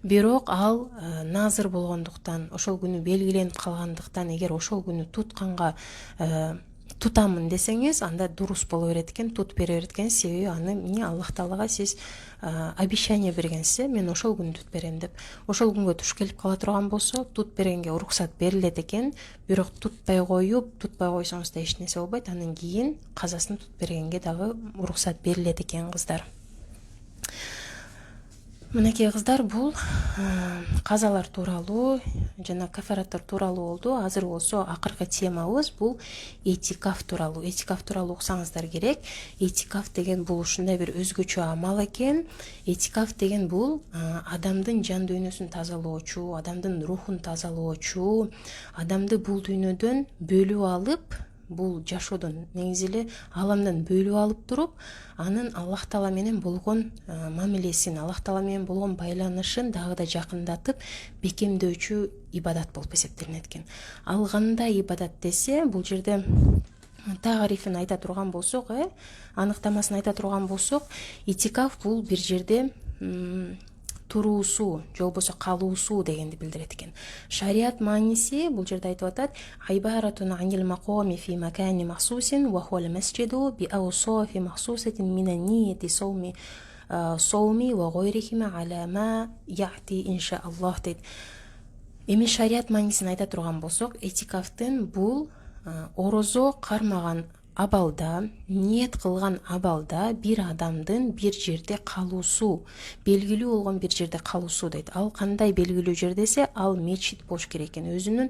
Бирок ал назыр болгондуктан, ошол күнү белгиленип калгандыктан, эгер ошол күнү тутканга тутамын десеңиз, анда дурус боло берет экен, тут бере берет экен. Себеби аны эмне, Аллах Таалага сиз обещание бергенсиз, мен ошол күнү тут берем деп. Ошол күнгө туш келип кала турган болсо, тут бергенге уруксат берилет экен. Бирок тутпай койсоңуз да эч нерсе болбойт. Андан кийин казасын тут бергенге дагы уруксат берилет экен, кыздар. Мынакей кыздар, бул казалар тууралуу жана кафараттар тууралуу болду. Азыр болсо акыркы темабыз бул этикаф тууралуу. Этикаф тууралуу уксаңыздар керек. Этикаф деген бул ушундай бир өзгөчө амал экен. Этикаф деген бул адамдын жан дүйнөсүн тазалоочу, адамдын рухун тазалоочу, адамды бул дүйнөдөн бөлүп алып, бул жашоодон негизи эле аламдан бөлүп алып туруп, анын Аллах Таала менен болгон мамилесин, Аллах Таала менен болгон байланышын дагы да жакындатып бекемдөөчү ибадат болуп эсептелинет экен. Ал кандай ибадат десе, бул жерде тарифин айта турган болсок, аныктамасын айта турган болсок, этикаф бул бир жерде туруусу, же болбосо калуусу дегенди билдирет экен. Шариат мааниси бул жерде айтып атат: айбаратун анил макоми фи макани махсусин ва хуал масджиду би аусафи махсусатин мин нияти соуми ва гойрихима аля ма яти инша Аллах дейт. Эми шариат маанисин айта турган болсок, этикафтын бул орозо кармаган абалда, ниет кылган абалда бир адамдын бир жерде калуусу, белгилүү болгон бир жерде калуусу дейт. Ал кандай белгилүү жер десе, ал мечит болуш керек экен. Өзүнүн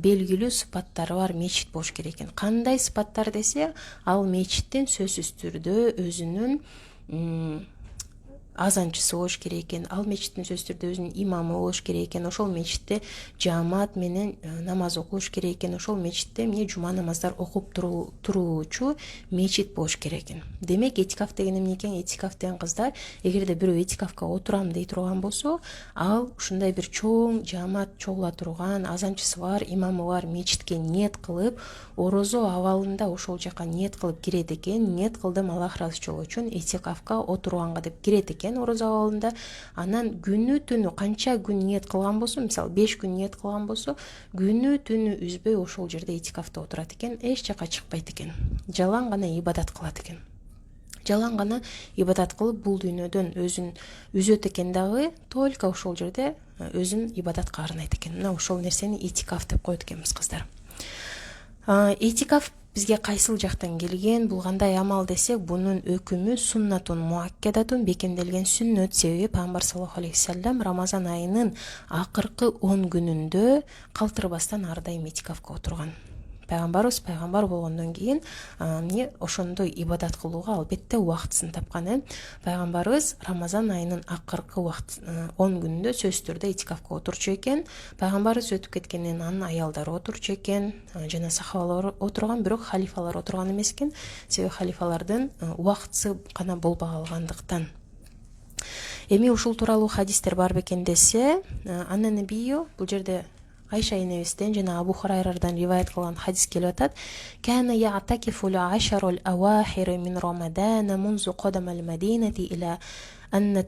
белгилүү сыпаттары бар мечит болуш керек экен. Кандай сыпаттар десе, ал мечиттин сөзсүз түрдө өзүнүн азанчысы болуш керек экен. Ал мечиттин сөзсүз түрдө өзүнүн имамы болуш керек экен. Ошол мечитте жаамат менен намаз окулуш керек экен. Ошол мечитте эмне жума намаздар окуп туруучу мечит болуш керек экен. Демек, этикаф деген эмне экен? Этикаф деген, кыздар, эгерде бирөө этикафка отурам дей турган болсо, ал ушундай бир чоң жаамат чогула турган, азанчысы бар, имамы бар мечитке ниет кылып, орозо абалында ошол жака ниет кылып кирет экен. Ниет кылдым Аллах ыраазычылыгы үчүн этикафка отурганга деп кирет экен орозо абалында. Анан күнү түнү канча күн ниет кылган болсо, мисалы 5 күн ниет кылган болсо, күнү түнү үзбөй ошол жерде этикафта отурат экен, эч жака чыкпайт экен. Жалаң гана ибадат кылат экен. Жалаң гана ибадат кылып бул дүйнөдөн өзүн үзөт экен дагы, только ошол жерде өзүн ибадатка арнайт экен. Мына ошол нерсени этикаф деп коет экенбиз, кыздар. Этикаф бизге кайсыл жактан келген, бул кандай амал десек, бунун өкүмү суннатун муаккадатун, бекемделген сүннөт. Себеби пайгамбар саллаллаху алейхи вассалам Рамазан айынын акыркы 10 күнүндө калтырбастан ар дайым этикафка отурган. Пайгамбарыбыз пайгамбар болгондон кийин ошондой ибадат кылууга албетте убактысын тапкан. Пайгамбарыбыз Рамазан айынын акыркы 10 күнүндө сөзсүз түрдө этикафка отурчу экен. Пайгамбарыбыз өтүп кеткенден анын аялдары отурчу экен, жана сахабалар отурган, бирок халифалар отурган эмес экен. Себеби халифалардын убактысы гана болбой калгандыктан. Эми ушул тууралуу хадистер бар бекен десе, анан бийо бул жерде Айша энебизден жана Абу Хурайрадан риваят кылган хадис келип атат. Кана я'такифу al-ashar al-awakhir min Ramadan منذ قدم المدينة إلى أن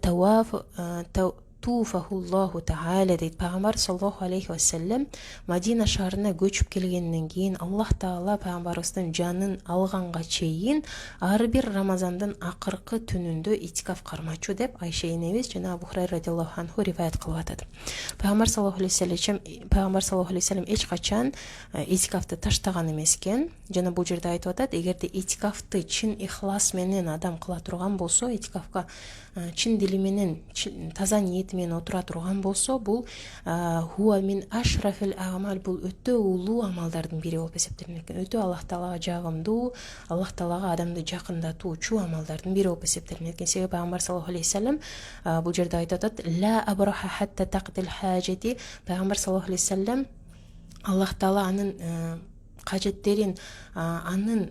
туфаху Аллаху Та'аля дейт. Пайгамбар саллаллаху алейхи вассалам Мадина шаарына көчүп келгенден кийин Аллах Таала пайгамбарыбыздын жанын алганга чейин ар бир Рамазандын акыркы түнүндө этикаф кармачу деп Айша энебиз жана Абу Хурайра радиаллаху анху риваят кылып атат. Пайгамбар саллаллаху алейхи вассалам эч качан этикафты таштаган эмес экен. Жана бул жерде айтып атат, эгерде этикафты чын ихлас менен адам кыла турган болсо, этикафка чын дили менен, таза ниети менен отура турган болсо, бул хуа мин ашрафил амал, бул өтө улуу амалдардын бири болуп эсептелинет экен. Өтө Аллах Таалага жагымдуу, Аллах Таалага адамды жакындатуучу амалдардын бири болуп эсептелинет экен. Себеби пайгамбар саллаллаху алейхи вассалам бул жерде айтып атат: ла абраха хатта тaqtil хажати. Пайгамбар саллаллаху алейхи вассалам Аллах Таала анын кажеттерин, анын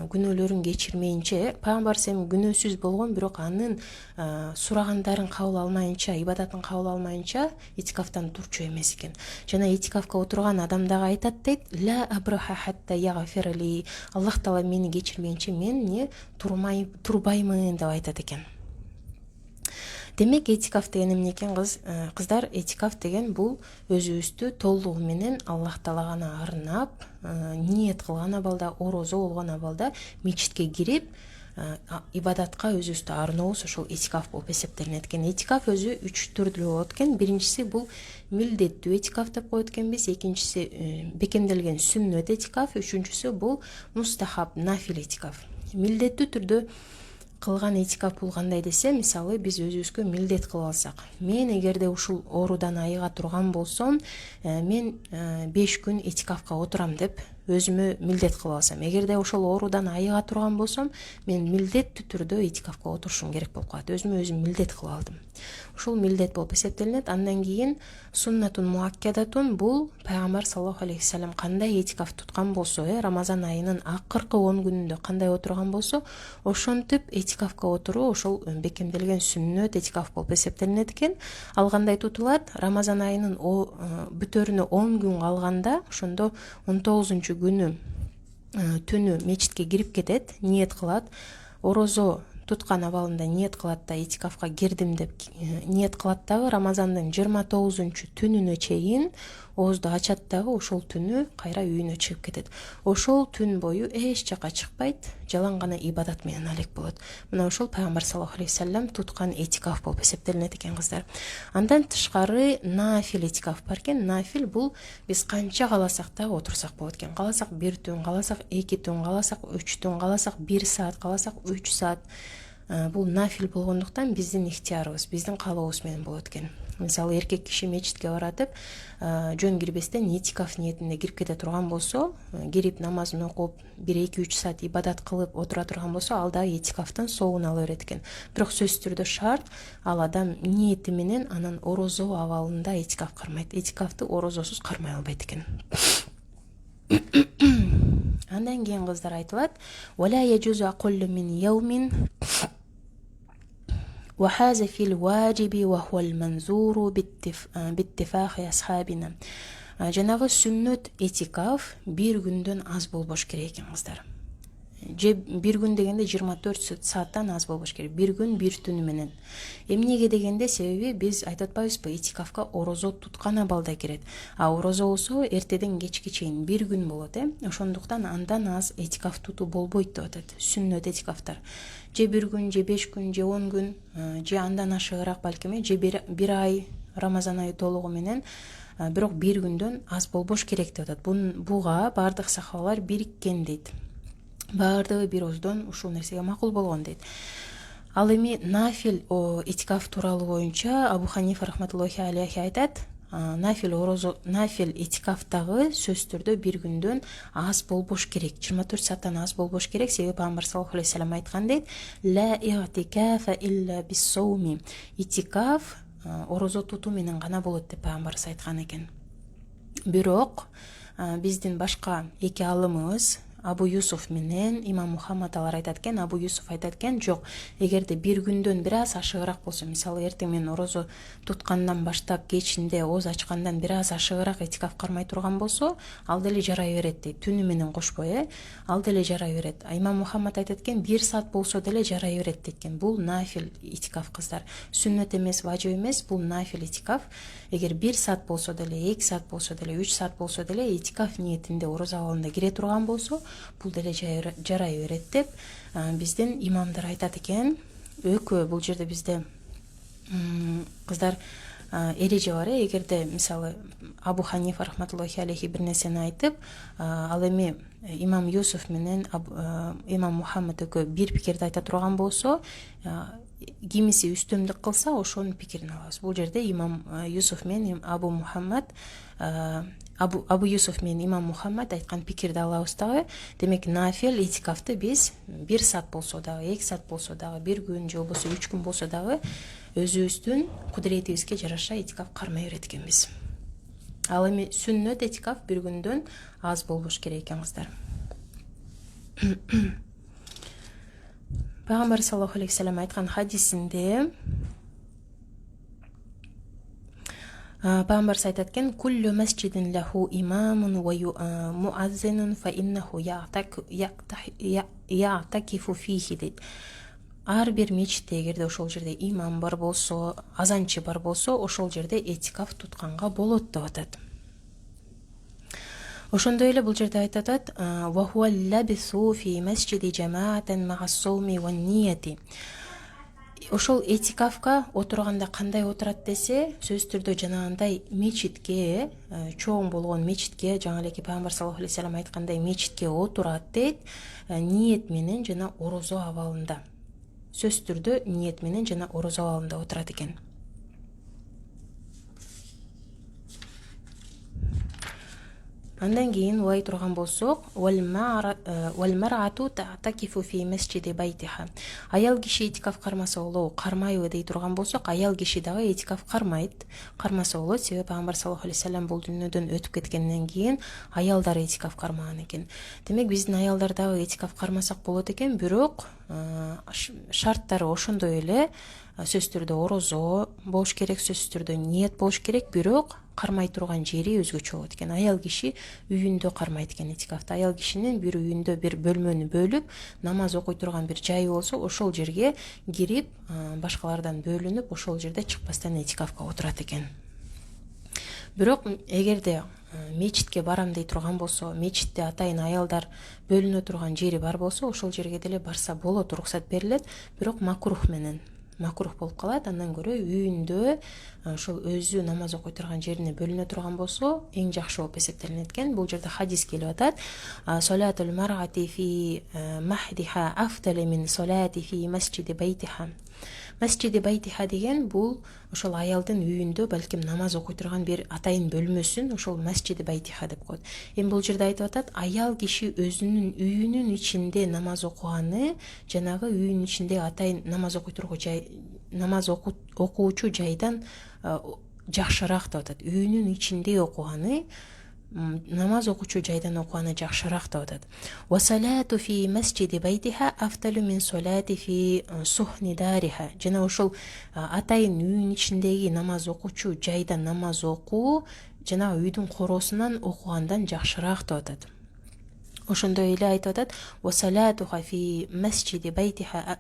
күнөөлөрүн кечирмейинче, пайгамбар эми күнөөсүз болгон, бирок анын сурагандарын кабыл алмайынча, ибадатын кабыл алмайынча этикафтан турчу эмес экен. Жана этикафка отурган адам дагы айтат дейт: ла абраха хатта ягфирли. Аллах Таала мени кечирмейинче мен турбаймын деп айтат экен. Демек этикаф деген эмне экен кыздар? Этикаф деген бул өзүбүздү толугу менен Аллах Таалага гана арнап, ниет кылган абалда, орозо болгон абалда мечитке кирип ибадатка өзүбүздү арнообуз ошол этикаф болуп эсептелинет экен. Этикаф өзү 3 түрдүү болот экен. Биринчиси бул милдеттүү этикаф деп коет экенбиз, экинчиси бекемделген сүннөт этикаф, үчүнчүсү бул мустахаб, нафил этикаф. Милдеттүү түрдө кылган этикаф бул кандай десе, мисалы биз өзүбүзгө милдет кылып алсак, мен эгерде ушул оорудан айыга турган болсом, мен 5 күн этикафка отурам деп өзүмө милдет кылып алсам, эгерде ошол оорудан айыга турган болсом, мен милдеттүү түрдө этикафка отурушум керек болуп калат. Өзүмө өзүм милдет кылып алдым. Ушул милдет болуп эсептелинет. Андан кийин суннатун муаккадатун, бул пайгамбар саллаллаху алейхи вассалам кандай этикаф туткан болсо, Рамазан айынын акыркы 10 күнүндө кандай отурган болсо, ошентип этикафка отуруу ошол бекемделген сүннөт этикаф болуп эсептелинет экен. Ал кандай тутулат? Рамазан айынын бүтөрүнө 10 күн калганда, ошондо 19 күнү түнү мечитке кирип кетет, ниет кылат, орозо туткан абалында ниет кылат да, этикафка кирдим деп ниет кылат дагы, Рамазандын 29 түнүнө чейин оозду ачат дагы, ошол түнү кайра үйүнө чыгып кетет. Ошол түн бою эч жака чыкпайт, жалаң гана ибадат менен алек болот. Мына ошол пайгамбар саллаллаху алейхи вассалам туткан этикаф болуп эсептелинет экен кыздар. Андан тышкары нафил этикаф бар экен. Нафил бул биз канча кааласак да отурсак болот экен. Кааласак 1 түн, кааласак 2 түн, кааласак 3 түн, кааласак 1 саат, кааласак 3 саат. Бул нафил болгондуктан биздин ихтиярыбыз, биздин каалообуз менен болот экен. Мисалы эркек киши мечитке баратып, жөн кирбестен этикаф ниетинде кирип кете турган болсо, кирип намазын окуп 1-2-3 саат ибадат кылып отура турган болсо, ал да этикафтын соогун ала берет экен. Бирок сөзсүз түрдө шарт, ал адам ниети менен анан орозо абалында этикаф кармайт. Этикафты орозосуз кармай албайт экен. Андан кийин кыздар айтылат: "Вала яджузу акуллу мин яумин وحاز في الواجب وهو المنظور باتفاق أصحابنا". Жанагы сүннөт этикаф 1 күндөн аз болбош керек экен кыздар. Же 1 күн дегенде 24 сааттан аз болбош керек. 1 күн 1 түнү менен. Эмнеге дегенде, себеби биз айтып атпайбызбы, этикафка орозо туткан абалда кирет. А орозо болсо эртеден кечке чейин 1 күн болот, Ошондуктан андан аз этикаф тутуу болбойт деп атат сүннөт этикафтар. Же 1 күн, же 5 күн, же 10 күн, же андан ашыгыраак балким, же 1 ай, Рамазан айы толугу менен, бирок 1 күндөн аз болбош керек деп атат. Буга бардык сахабалар бириккен дейт. Бардыгы бир оздон ушул нерсеге макул болгон дейт. Ал эми нафил этикаф тууралуу боюнча Абу Ханифа рахматуллахи алейхи айтат: нафил этикафтагы сөз түрдө 1 күндөн аз болбош керек, 24 сааттан аз болбош керек. Себеби пайгамбар саллаллаху алейхи вассалам айткан дейт: "Ла и'тикафа илля бис-сауми". Этикаф орозо тутуу менен гана болот деп пайгамбарыбыз айткан экен. Бирок биздин башка 2 алымыбыз Абу Юсуф менен имам Мухаммад алар айтат экен. Абу Юсуф айтат экен: "Жок, эгерде 1 күндөн бир аз ашыгыраак болсо, мисалы эртең мен орозо туткандан баштап кечинде ооз ачкандан бир аз ашыгыраак этикаф кармай турган болсо, ал деле жарай берет" дейт. Түнү менен кошпой, ал деле жарай берет. Имам Мухаммад айтат экен: 1 саат болсо деле жарай берет дейт экен. Бул нафил этикаф кыздар. Сүннөт эмес, важип эмес, бул нафил этикаф. Эгер 1 саат болсо деле, 2 саат болсо деле, 3 саат болсо деле этикаф ниетинде орозо абалында кире турган болсо, бул деле жарай берет деп биздин имамдар айтат экен. Экөө бул жерде бизде кыздар эреже бар. Эгерде мисалы Абу Ханифа рахматуллахи алейхи бир нерсени айтып, ал эми имам Юсуф менен имам Мухаммад экөө бир пикирди айта турган болсо, кимиси үстөмдүк кылса, ошонун пикирин алабыз. Бул жерде имам Юсуф менен Абу Юсуф менен имам Мухаммад айткан пикирди алабыз дагы. Демек нафил этикафты биз 1 саат болсо дагы, 2 саат болсо дагы, 1 күн же болбосо 3 күн болсо дагы өзүбүздүн кудуретибизге жараша этикаф кармай берет экенбиз. Ал эми сүннөт этикаф 1 күндөн аз болбош керек экен кыздар. Пайгамбар саллаллаху алейхи вассалам айткан хадисинде Пайгамбарыбыз айтат экен: "Куллу масджидин лаху имамун ва муаззинун фа иннаху я'такифу фихи" дейт. ар бир мечитте эгерде ошол жерде имам бар болсо, азанчы бар болсо, ошол жерде этикаф тутканга болот деп атат. Ошондой эле бул жерде айтып атат: "Ва хуа лабису фи масджиди жамаатан мa'as-сауми ван-нияти". Ошол этикафка отурганда кандай отурат десе, сөзсүз түрдө жанагындай мечитке, чоң болгон мечитке, жаңы элеки пайгамбар саллаллаху алейхи вассалам айткандай мечитке отурат дейт, ниет менен жана орозо абалында. Сөзсүз түрдө ниет менен жана орозо абалында отурат экен. Андан кийин улай турган болсок, валмар'ату та'такифу фи масджиди байтиха. Аял киши этикаф кармаса болобу, кармайбы дей турган болсок, аял киши дагы этикаф кармайт. Кармаса болот, себеби пайгамбар саллаллаху алейхи вассалам бул дүйнөдөн өтүп кеткенден кийин аялдар этикаф кармаган экен. Демек биздин аялдар дагы этикаф кармасак болот экен, бирок шарттары ошондой эле. Сөзсүз түрдө орозо болуш керек, сөзсүз түрдө ниет болуш керек, бирок кармай турган жери өзгөчө болот экен. Аял киши үйүндө кармайт экен этикафты. Аял кишинин бир үйүндө бир бөлмөнү бөлүп, намаз окуй турган бир жайы болсо, ошол жерге кирип, башкалардан бөлүнүп, ошол жерде чыкпастан этикафка отурат экен. Бирок эгерде мечитке барам дей турган болсо, мечитте атайын аялдар бөлүнө турган жери бар болсо, ошол жерге деле барса болот, уруксат берилет, бирок макрух менен. Макрух болуп калат. Андан көрө үйүндө ошол өзү намаз окуй турган жерине бөлүнө турган болсо, эң жакшы болуп эсептелинет экен. Бул жерде хадис келип атат: "Салатул мар'ати фи махдиха афдалу мин салати фи масджиди байтиха". Масджиди байтиха деген бул ошол аялдын үйүндө балким намаз окуй турган бир атайын бөлмөсүн ошол масджиди байтиха деп коет. Эми бул жерде айтып атат, аял киши өзүнүн үйүнүн ичинде намаз окуганы жанагы үйүнүн ичинде атайын намаз окуй турган жай, намаз окуучу жайдан жакшыраак деп атат. Үйүнүн ичинде окуганы намаз окуучу жайдан окуганы жакшыраак деп атат. Ва салату фи масджиди байтиха афдалу мин салати фи сухни дариха. Жана ошол атайын үйүнүн ичиндеги намаз окуучу жайда намаз окуу жана үйдүн короосунан окугандан жакшыраак деп атат. Ошондой эле айтып атат: "Ва салатуха фи масджиди байтиха",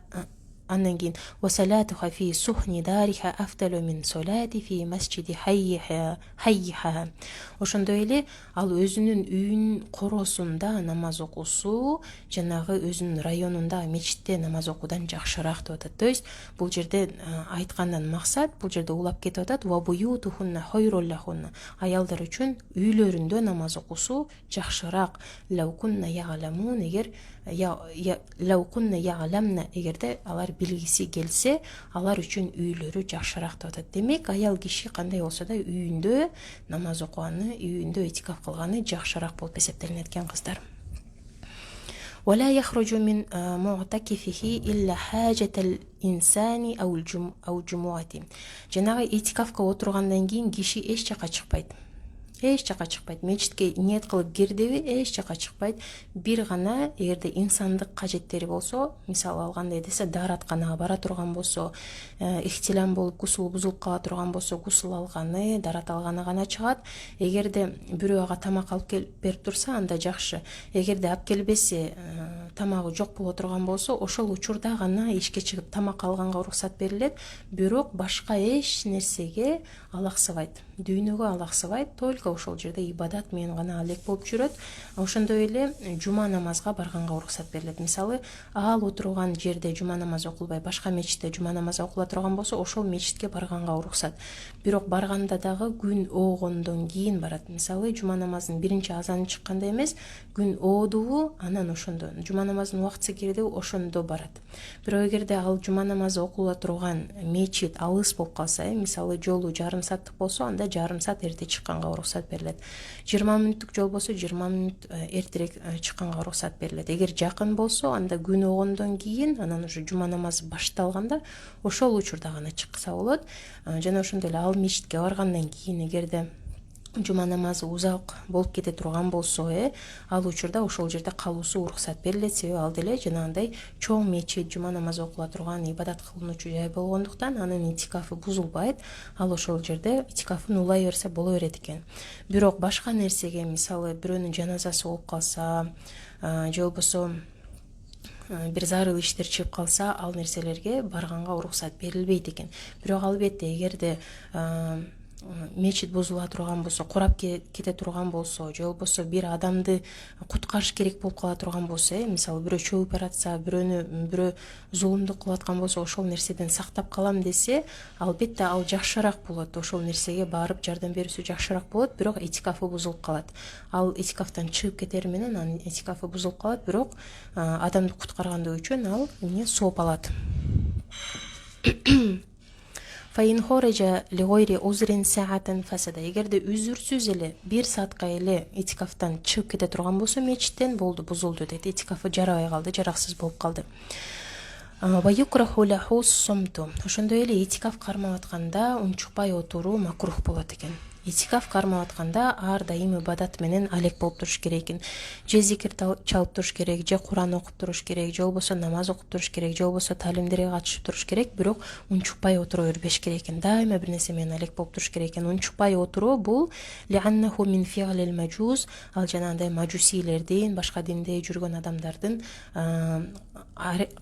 андан кийин "Ва салатуха фи сухни дариха афдалу мин салати фи масджиди хаййиха". Ошондой эле ал өзүнүн үйүнүн короосунда намаз окуусу жанагы өзүнүн районунда мечитте намаз окуудан жакшыраак деп атат. То есть бул жерде айткандан максат, бул жерде улап кетип атат: "Ва буютухунна хайрул лахунна". Аялдар үчүн үйлөрүндө намаз окуусу жакшыраак. Лаукунна ягаламун, эгер лаукунна ягаламна, эгерде алар билгиси келсе, алар үчүн үйлөрү жакшыраак деп атат. Демек, аял киши кандай болсо да үйүндө намаз окуганы, үйүндө этикаф кылганы жакшыраак болуп эсептелинет экен, кыздар. ولا يخرج من معتكفه إلا حاجة الإنسان أو الجمعة. Жанагы этикафка отургандан кийин киши эч жака чыкпайт. Эч жака чыкпайт. Мечитке ниет кылып кирдиби, эч жака чыкпайт. Бир гана эгерде инсандык кажеттери болсо, мисалы алганда десе, дааратканага бара турган болсо, ихтилам болуп гусул бузулуп кала турган болсо, гусул алганы, даарат алганы гана чыгат. Эгерде бирөө ага тамак алып келип берип турса, анда жакшы. Эгерде алып келбесе, тамагы жок боло турган болсо, ошол учурда гана ишке чыгып тамак алганга уруксат берилет. Бирок башка эч нерсеге алаксыбайт. Дүйнөгө алаксыбайт, только ошол жерде ибадат менен гана алек болуп жүрөт. Ошондой эле жума намазга барганга уруксат берилет. Мисалы, ал отурган жерде жума намаз окулбай, башка мечитте жума намаз окула турган болсо, ошол мечитке барганга уруксат. Бирок барганда дагы күн оогондон кийин барат. Мисалы, жума намазынын биринчи азаны чыкканда эмес, күн оодубу, анан ошондо жума намазынын убактысы кирдиби, ошондо барат. Бирок эгерде ал жума намазы окула турган мечит алыс болуп калса, мисалы, жолу жарым сааттык болсо, анда жарым саат эрте чыкканга уруксат берилет. 20 мүнөттүк жол болсо 20 мүнөт эртерээк чыкканга уруксат берилет. Эгер жакын болсо, анда күн оогондон кийин, анан уже жума намазы башталганда ошол учурда гана чыкса болот. Жана ошондой эле ал мечитке баргандан кийин эгерде жума намазы узак болуп кете турган болсо, ал учурда ошол жерде калуусу уруксат берилет. Себеби ал деле жанагындай чоң мечит, жума намазы окула турган, ибадат кылынуучу жай болгондуктан анын этикафы бузулбайт. Ал ошол жерде этикафын улай берсе боло берет экен. Бирок башка нерсеге, мисалы, бирөөнүн жаназасы болуп калса, же болбосо бир зарыл иштер чыгып калса, ал нерселерге барганга уруксат берилбейт экен. Бирок албетте эгерде мечит бузула турган болсо, курап кете турган болсо, же болбосо бир адамды куткарыш керек болуп кала турган болсо, мисалы бирөө чөбүп баратса, бирөө зулумдук кылып аткан болсо, ошол нерседен сактап калам десе, албетте ал жакшыраак болот. Ошол нерсеге барып жардам берүүсү жакшыраак болот, бирок этикафы бузулуп калат. Ал этикафтан чыгып кетери менен анын этикафы бузулуп калат, бирок адамды куткаргандыгы үчүн ал сооп алат. Фаин хорежа лигойри узрин саатан фасада. Эгерде үзүрсүз эле 1 саатка эле этикафтан чыгып кете турган болсо мечиттен, болду, бузулду дейт. Этикафы жарабай калды, жараксыз болуп калды. Ва юкраху лаху сомту. Ошондой эле этикаф кармап атканда унчукпай отуруу макрух болот экен. Этикаф кармап атканда ар дайым ибадат менен алек болуп туруш керек экен. Же зикир чалып туруш керек, же Куран окуп туруш керек, же болбосо намаз окуп туруш керек, же болбосо талимдерге катышып туруш керек, бирок унчукпай отура бербеш керек экен. Дайыма бир нерсе менен алек болуп туруш керек экен. Унчукпай отуруу бул лианнаху мин фи'лил маджуз, ал жанагындай мажусилердин, башка динде жүргөн адамдардын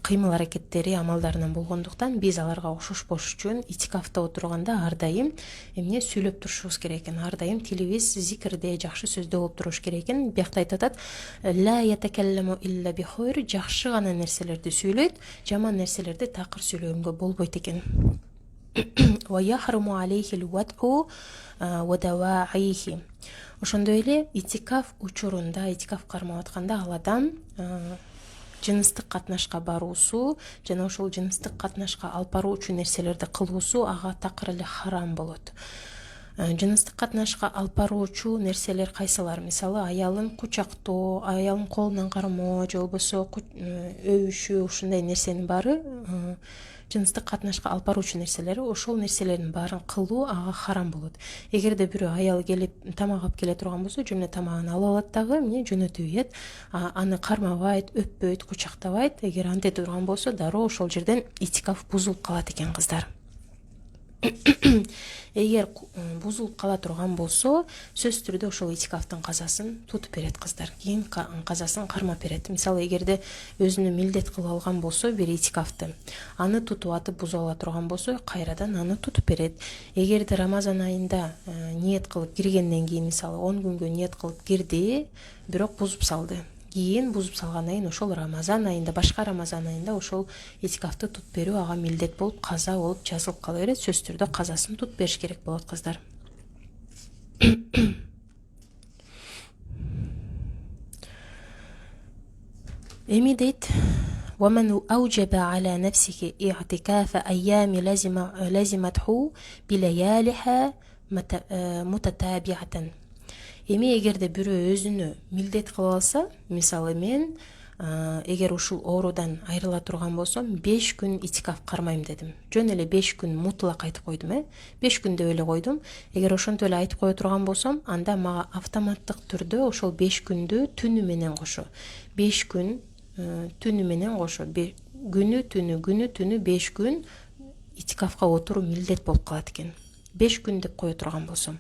кыймыл аракеттери, амалдарынан болгондуктан биз аларга окшошпош үчүн этикафта отурганда ар дайым эмне сүйлөп турушубуз керек экен. Ар дайым тилибиз зикирде, жакшы сөздө болуп туруш керек экен. Биякта айтат: ла ятакалламу илля би хойр, жакшы гана нерселерди сүйлөйт, жаман нерселерди такыр сүйлөгөнгө болбойт экен. Ва яхруму алейхил ватху ва даваихи. Ошондой эле этикаф учурунда, этикаф кармап атканда ал адам жыныстык катнашка баруусу жана ошол жыныстык катнашка алып баруу үчүн нерселерди кылуусу ага такыр эле харам болот. Жыныстык катнашка алып баруучу нерселер кайсылар? Мисалы, аялын кучактоо, аялын колунан кармоо, же болбосо өбүшүү, ушундай нерсенин баары жыныстык катнашка алып баруучу нерселери. Ошол нерселердин баарын кылуу ага харам болот. Эгерде бирөө аял келип тамак алып келе турган болсо, жөн тамагын алып алат дагы жөнөтүп ийет, аны кармабайт, өппөйт, кучактабайт. Эгер антип турган болсо, дароо ошол жерден этикаф бузулуп калат экен, кыздар. Эгер бузулуп кала турган болсо, сөзсүз түрдө ошол этикафтын казасын тутуп берет, кыздар. Кийин казасын кармап берет. Мисалы, эгерде өзүнө милдет кылып алган болсо бир этикафты, аны тутуп атып бузуп ала турган болсо, кайрадан аны тутуп берет. Эгерде Рамазан айында ниет кылып киргенден кийин, мисалы 10 күнгө ниет кылып кирди, бирок бузуп салды. Кийин бузуп салгандан кийин ошол Рамазан айында, башка Рамазан айында ошол этикафты тутуп берүү ага милдет болуп, каза болуп жазылып кала берет. Сөзсүз түрдө казасын тутуп бериш керек болот, кыздар. Эми дейт: ومن أوجب على نفسه اعتكاف أيام لازمته بليالها متتابعة. Эми эгерде бирөө өзүнө милдет кылып алса, мисалы мен эгер ушул оорудан айрыла турган болсом, 5 күн этикаф кармайм дедим. Жөн эле 5 күн мутлак айтып койдум, 5 күн деп эле койдум. Эгер ошонтип эле айтып кое турган болсом, анда мага автоматтык түрдө ошол 5 күндү түнү менен кошо. 5 күн түнү менен кошо. Күнү түнү 5 күн этикафка отуруу милдет болуп калат экен. 5 күн деп кое турган болсом.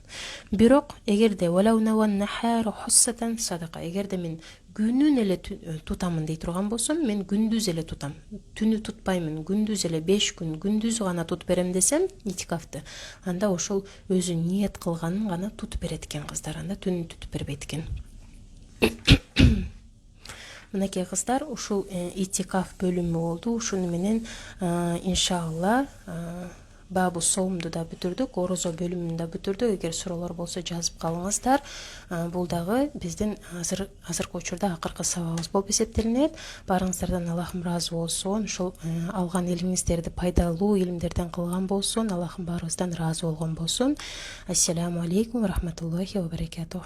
Бирок эгерде валаунаван нахар хуссатан садака, эгерде мен күнүн эле тутамын дей турган болсом, мен күндүз эле тутам. Түнү тутпаймын, күндүз эле 5 күн күндүз гана тутуп берем десем этикафты, анда ошол өзү ниет кылганын гана тутуп берет экен, кыздар. Анда түнү тутуп бербейт экен. Мынакей, кыздар, ушул этикаф бөлүмү болду. Ушуну менен иншалла бабу соомду да бүтүрдүк, орозо бөлүмүн да бүтүрдүк. Эгер суроолор болсо жазып калыңыздар. Бул дагы биздин азыркы учурда акыркы сабагыбыз болуп эсептелинет. Баарыңыздардан Аллахым ыраазы болсун. Ушул алган илимиңиздерди пайдалуу илимдерден кылган болсун. Аллахым баарыбыздан ыраазы болгон болсун. Ассаламу алейкум ва рахматуллахи ва баракатух.